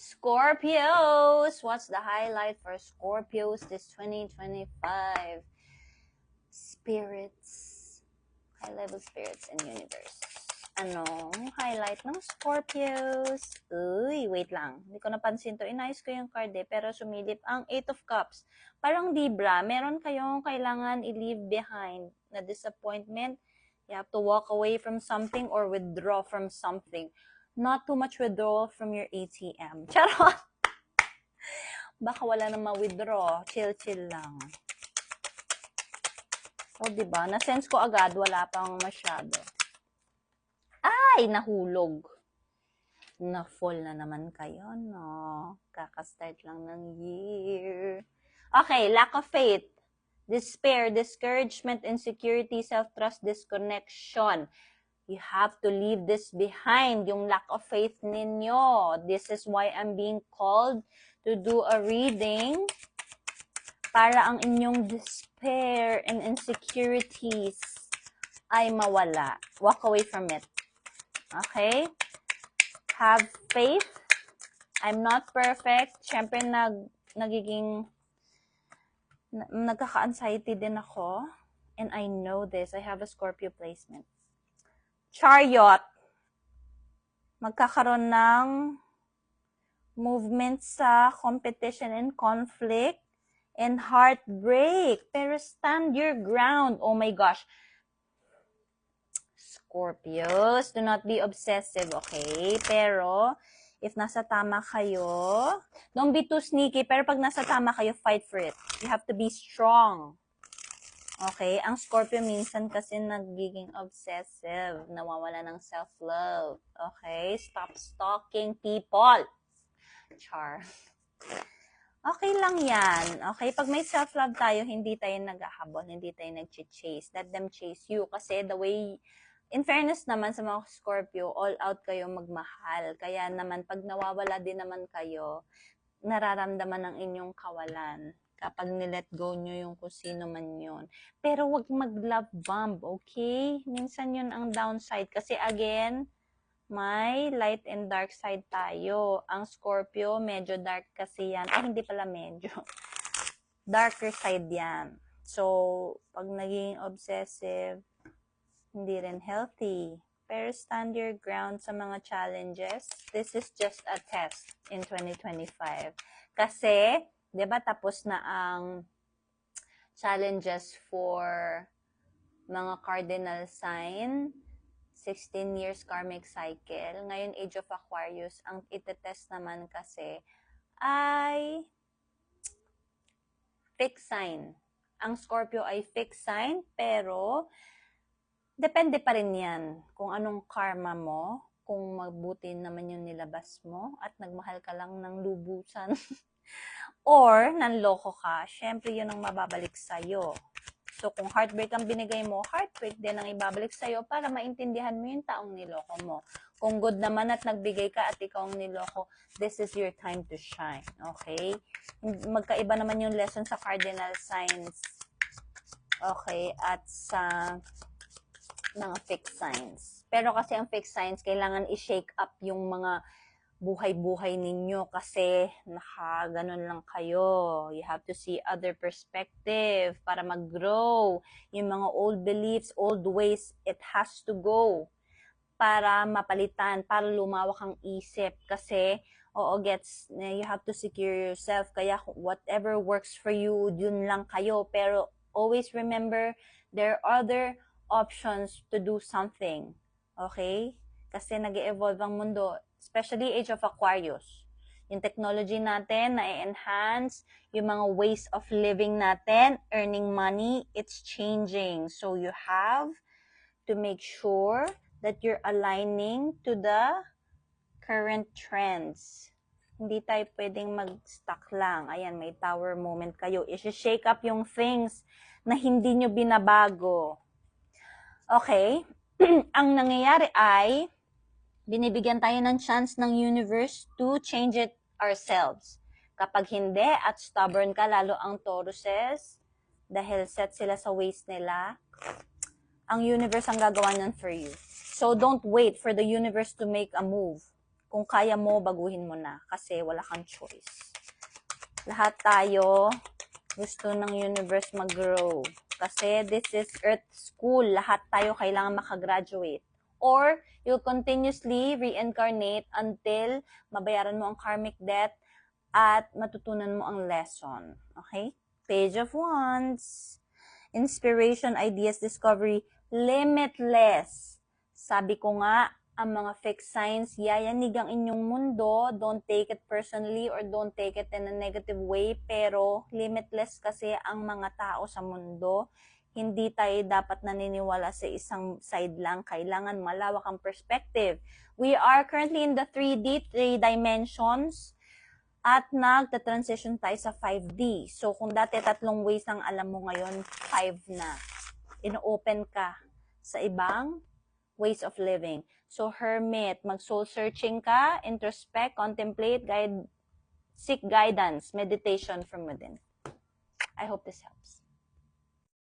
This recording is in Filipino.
Scorpios! What's the highlight for Scorpios this 2025? Spirits. High-level spirits in universe. Anong highlight ng Scorpios? Uy, wait lang. Hindi ko napansin to. Inayos ko yung card pero sumilip ang 8 of Cups. Parang Libra, meron kayong kailangan i-leave behind na disappointment. You have to walk away from something or withdraw from something. Not too much withdrawal from your ATM. Charot! Baka wala na ma-withdraw. Chill-chill lang. O, diba? Na-sense ko agad, wala pang masyado. Ay, nahulog. Na-fall na naman kayo, no? Kaka-start lang ng year. Okay, lack of faith. Despair, discouragement, insecurity, self-trust, disconnection. You have to leave this behind, yung lack of faith ninyo. This is why I'm being called to do a reading para ang inyong despair and insecurities ay mawala. Walk away from it. Okay? Have faith. I'm not perfect. Siyempre, nagkaka-anxiety din ako. And I know this. I have a Scorpio placement. Chariot. Magkakaroon ng movement sa competition and conflict and heartbreak. Pero stand your ground. Oh my gosh. Scorpios, do not be obsessive, okay? Pero, if nasa tama kayo, don't be too sneaky. Pero pag nasa tama kayo, fight for it. You have to be strong. Okay? Ang Scorpio minsan kasi nagiging obsessive. Nawawala ng self-love. Okay? Stop stalking people. Char. Okay lang yan. Okay? Pag may self-love tayo, hindi tayo naghahabol, hindi tayo nag-chase. Let them chase you. Kasi the way, in fairness naman sa mga Scorpio, all out kayo magmahal. Kaya naman, pag nawawala din naman kayo, nararamdaman ng inyong kawalan. Kapag nilet go nyo yung kung sino man yun. Pero wag mag-love bomb, okay? Minsan yun ang downside. Kasi again, may light and dark side tayo. Ang Scorpio, medyo dark kasi yan. Ay, hindi pala medyo. Darker side yan. So, pag naging obsessive, hindi rin healthy. Pero stand your ground sa mga challenges. This is just a test in 2025. Kasi, di ba tapos na ang challenges for mga cardinal sign, 16 years karmic cycle. Ngayon, Age of Aquarius, ang itetest naman kasi ay fixed sign. Ang Scorpio ay fixed sign, pero depende pa rin yan kung anong karma mo, kung mabuti naman yung nilabas mo at nagmahal ka lang ng lubusan or nanloko ka, syempre yun ang mababalik sa'yo. So, kung heartbreak ang binigay mo, heartbreak din ang ibabalik sa'yo para maintindihan mo yung taong niloko mo. Kung good naman at nagbigay ka at ikaw ang niloko, this is your time to shine. Okay? Magkaiba naman yung lesson sa cardinal signs. Okay? At sa mga fixed signs. Pero kasi ang fixed signs, kailangan i-shake up yung mga buhay-buhay ninyo kasi nakaganon lang kayo. You have to see other perspective para mag-grow. Yung mga old beliefs, old ways, it has to go para mapalitan, para lumawak ang isip. Kasi, you have to secure yourself. Kaya whatever works for you, yun lang kayo. Pero always remember, there are other options to do something. Okay? Kasi nag-evolve ang mundo, especially Age of Aquarius. Yung technology natin na-enhance, yung mga ways of living natin, earning money, it's changing. So you have to make sure that you're aligning to the current trends. Hindi tayo pwedeng mag-stuck lang. Ayan, may tower moment kayo. I-shake up yung things na hindi nyo binabago. Okay? Ang nangyayari ay, binibigyan tayo ng chance ng universe to change it ourselves. Kapag hindi at stubborn ka, lalo ang Tauruses, dahil set sila sa ways nila, ang universe ang gagawa nun for you. So don't wait for the universe to make a move. Kung kaya mo, baguhin mo na kasi wala kang choice. Lahat tayo gusto ng universe mag-grow. Kasi this is Earth School. Lahat tayo kailangan makagraduate. Or, you'll continuously reincarnate until mabayaran mo ang karmic debt at matutunan mo ang lesson. Okay? Page of Wands. Inspiration, ideas, discovery, limitless. Sabi ko nga, ang mga fixed signs, yayanig ang inyong mundo. Don't take it personally or don't take it in a negative way. Pero limitless kasi ang mga tao sa mundo. Hindi tayo dapat naniniwala sa isang side lang. Kailangan malawak ang perspective. We are currently in the 3D, 3 dimensions. At nagta-transition tayo sa 5D. So, kung dati 3 ways ang alam mo ngayon, 5 na. Ino-open ka sa ibang ways of living. So, hermit, mag-soul searching ka, introspect, contemplate, seek guidance, meditation from within. I hope this helps.